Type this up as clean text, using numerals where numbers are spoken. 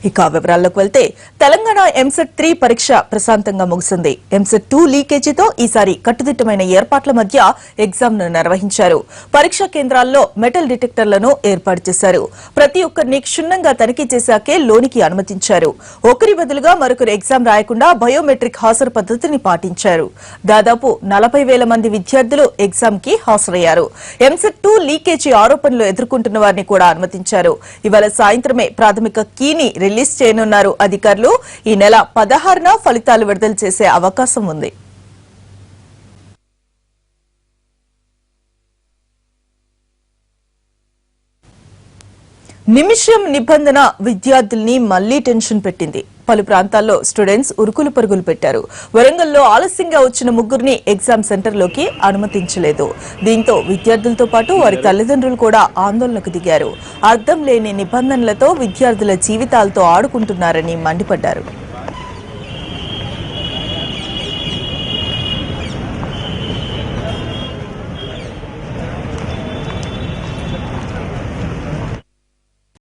ఇక వివరాల్లోకి వెళ్తే తెలంగాణ ఎంసెట్ 3 పరీక్ష ప్రశాంతంగా ముగిసింది. ఎంసెట్ 2 లీకేజీతో ఈసారి కట్టుదిట్టమైన ఏర్పాట్ల మధ్య ఎగ్జామ్ ను నిర్వహించారు. పరీక్షా కేంద్రాల్లో మెటల్ డిటెక్టర్లను ఏర్పాటు చేశారు. ప్రతి ఒక్కరిని క్షుణ్ణంగా తనిఖీ చేశాకే లోనికి అనుమతించారు. ఒకరి బదులుగా మరొకరు ఎగ్జామ్ రాయకుండా బయోమెట్రిక్ హాజరు పద్ధతిని పాటించారు. దాదాపు 40,000 మంది విద్యార్థులు ఎగ్జామ్ కి హాజరయ్యారు. ఎంసెట్ 2 లీకేజీ ఆరోపణలు ఎదుర్కొంటున్న వారిని కూడా అనుమతించారు. ఇవాళ సాయంత్రమే ప్రాథమిక కీని రిలీజ్ చేయనున్నారు అధికారులు. ఈ నెల 16న ఫలితాలు విడుదల చేసే అవకాశం ఉంది. నిమిషం నిబంధన విద్యార్థుల్ని మళ్లీ టెన్షన్ పెట్టింది. పలు ప్రాంతాల్లో స్టూడెంట్స్ ఉరుకులు పరుగులు పెట్టారు. వరంగల్లో ఆలస్యంగా వచ్చిన ముగ్గురిని ఎగ్జామ్ సెంటర్లోకి అనుమతించలేదు. దీంతో విద్యార్థులతో పాటు వారి తల్లిదండ్రులు కూడా ఆందోళనకు దిగారు. అర్థం లేని నిబంధనలతో విద్యార్థుల జీవితాలతో ఆడుకుంటున్నారని మండిపడ్డారు.